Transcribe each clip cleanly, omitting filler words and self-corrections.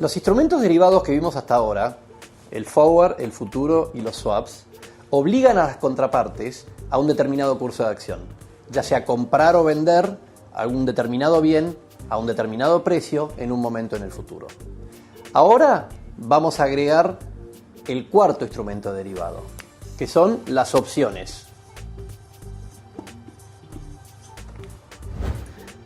Los instrumentos derivados que vimos hasta ahora, el forward, el futuro y los swaps, obligan a las contrapartes a un determinado curso de acción, ya sea comprar o vender algún determinado bien a un determinado precio en un momento en el futuro. Ahora vamos a agregar el cuarto instrumento derivado, que son las opciones.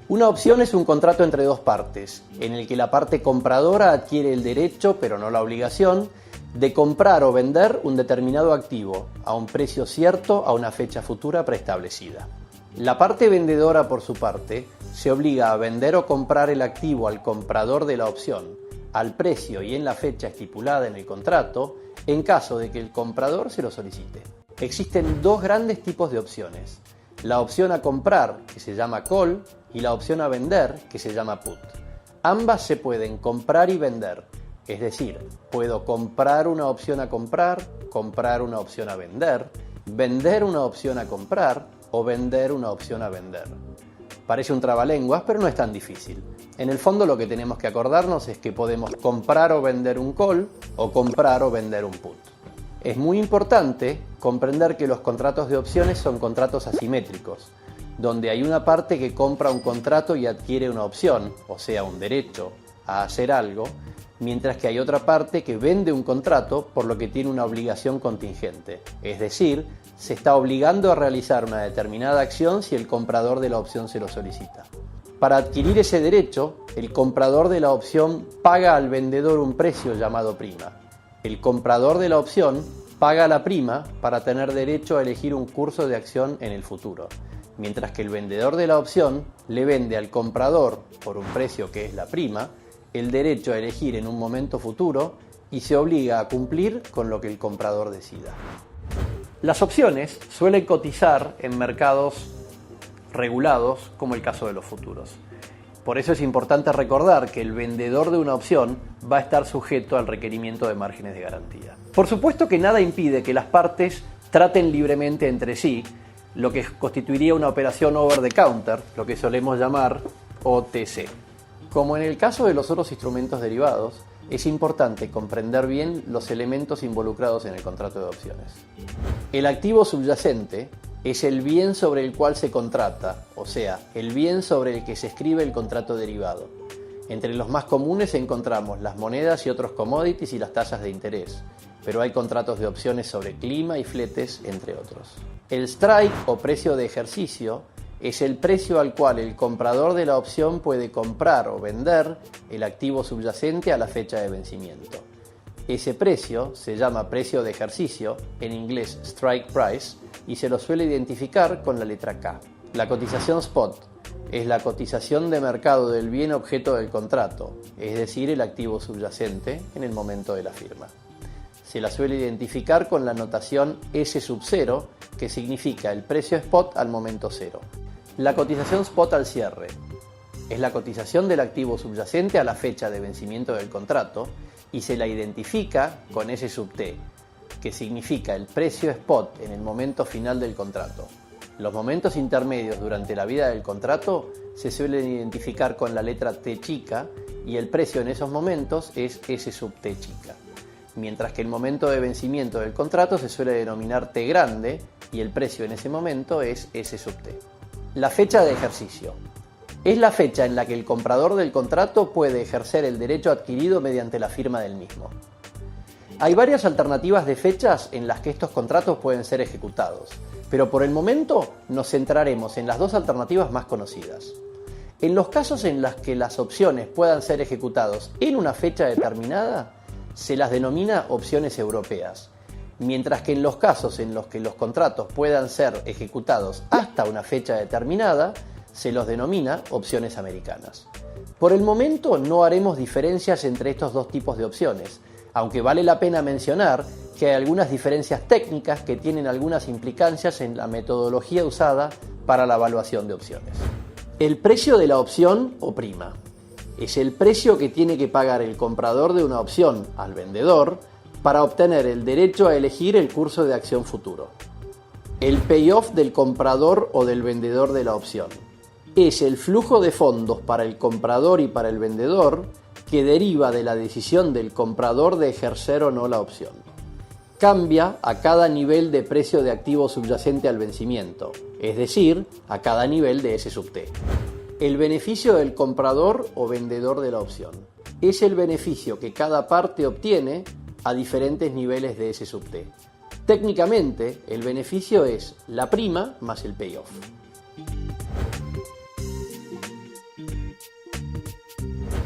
Una opción es un contrato entre dos partes, en el que la parte compradora adquiere el derecho, pero no la obligación, de comprar o vender un determinado activo a un precio cierto a una fecha futura preestablecida. La parte vendedora, por su parte, se obliga a vender o comprar el activo al comprador de la opción, al precio y en la fecha estipulada en el contrato, en caso de que el comprador se lo solicite. Existen dos grandes tipos de opciones: la opción a comprar, que se llama call, y la opción a vender, que se llama put. Ambas se pueden comprar y vender, es decir, puedo comprar una opción a comprar una opción a vender una opción a comprar o vender una opción a vender. Parece un trabalenguas, pero no es tan difícil. En el fondo lo que tenemos que acordarnos es que podemos comprar o vender un call o comprar o vender un put. Es muy importante comprender que los contratos de opciones son contratos asimétricos, donde hay una parte que compra un contrato y adquiere una opción, o sea, un derecho a hacer algo, mientras que hay otra parte que vende un contrato por lo que tiene una obligación contingente, es decir, se está obligando a realizar una determinada acción si el comprador de la opción se lo solicita. Para adquirir ese derecho, el comprador de la opción paga al vendedor un precio llamado prima. El comprador de la opción paga la prima para tener derecho a elegir un curso de acción en el futuro, mientras que el vendedor de la opción le vende al comprador, por un precio que es la prima, el derecho a elegir en un momento futuro y se obliga a cumplir con lo que el comprador decida. Las opciones suelen cotizar en mercados regulados, como el caso de los futuros. Por eso es importante recordar que el vendedor de una opción va a estar sujeto al requerimiento de márgenes de garantía. Por supuesto que nada impide que las partes traten libremente entre sí, lo que constituiría una operación over the counter, lo que solemos llamar OTC. Como en el caso de los otros instrumentos derivados, es importante comprender bien los elementos involucrados en el contrato de opciones. El activo subyacente es el bien sobre el cual se contrata, o sea, el bien sobre el que se escribe el contrato derivado. Entre los más comunes encontramos las monedas y otros commodities y las tasas de interés, pero hay contratos de opciones sobre clima y fletes, entre otros. El strike o precio de ejercicio es el precio al cual el comprador de la opción puede comprar o vender el activo subyacente a la fecha de vencimiento. Ese precio se llama precio de ejercicio, en inglés strike price, y se lo suele identificar con la letra K. La cotización spot es la cotización de mercado del bien objeto del contrato, es decir, el activo subyacente en el momento de la firma. Se la suele identificar con la notación S0, que significa el precio spot al momento cero. La cotización spot al cierre es la cotización del activo subyacente a la fecha de vencimiento del contrato y se la identifica con S_T, que significa el precio spot en el momento final del contrato. Los momentos intermedios durante la vida del contrato se suelen identificar con la letra T chica y el precio en esos momentos es S_T chica, mientras que el momento de vencimiento del contrato se suele denominar T grande y el precio en ese momento es S_T. La fecha de ejercicio es la fecha en la que el comprador del contrato puede ejercer el derecho adquirido mediante la firma del mismo. Hay varias alternativas de fechas en las que estos contratos pueden ser ejecutados, pero por el momento nos centraremos en las dos alternativas más conocidas. En los casos en los que las opciones puedan ser ejecutados en una fecha determinada, se las denomina opciones europeas, mientras que en los casos en los que los contratos puedan ser ejecutados hasta una fecha determinada, se los denomina opciones americanas. Por el momento no haremos diferencias entre estos dos tipos de opciones, aunque vale la pena mencionar que hay algunas diferencias técnicas que tienen algunas implicancias en la metodología usada para la evaluación de opciones. El precio de la opción o prima es el precio que tiene que pagar el comprador de una opción al vendedor para obtener el derecho a elegir el curso de acción futuro. El payoff del comprador o del vendedor de la opción es el flujo de fondos para el comprador y para el vendedor que deriva de la decisión del comprador de ejercer o no la opción. Cambia a cada nivel de precio de activo subyacente al vencimiento, es decir, a cada nivel de S sub T. El beneficio del comprador o vendedor de la opción es el beneficio que cada parte obtiene a diferentes niveles de S sub T. Técnicamente, el beneficio es la prima más el payoff.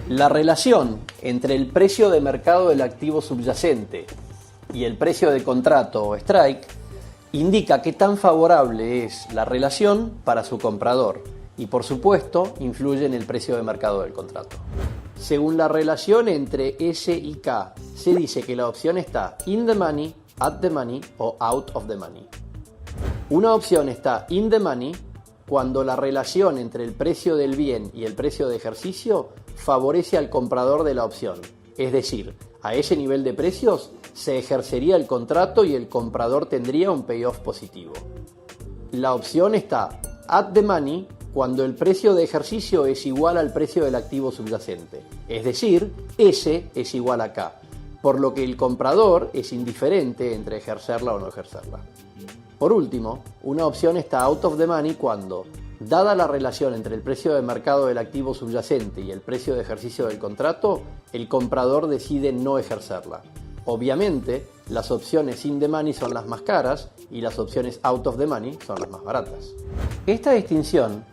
La relación entre el precio de mercado del activo subyacente y el precio de contrato o strike indica qué tan favorable es la relación para su comprador y, por supuesto, influye en el precio de mercado del contrato. Según la relación entre S y K, se dice que la opción está in the money, at the money o out of the money. Una opción está in the money cuando la relación entre el precio del bien y el precio de ejercicio favorece al comprador de la opción, es decir, a ese nivel de precios se ejercería el contrato y el comprador tendría un payoff positivo. La opción está at the money cuando el precio de ejercicio es igual al precio del activo subyacente, es decir, S es igual a K, por lo que el comprador es indiferente entre ejercerla o no ejercerla. Por último, una opción está out of the money cuando, dada la relación entre el precio de mercado del activo subyacente y el precio de ejercicio del contrato, el comprador decide no ejercerla. Obviamente, las opciones in the money son las más caras y las opciones out of the money son las más baratas. Esta distinción,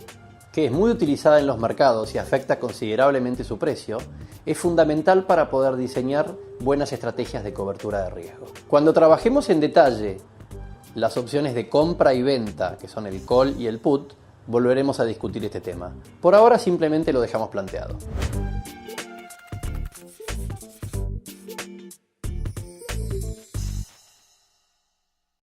que es muy utilizada en los mercados y afecta considerablemente su precio, es fundamental para poder diseñar buenas estrategias de cobertura de riesgo. Cuando trabajemos en detalle las opciones de compra y venta, que son el call y el put, volveremos a discutir este tema. Por ahora simplemente lo dejamos planteado.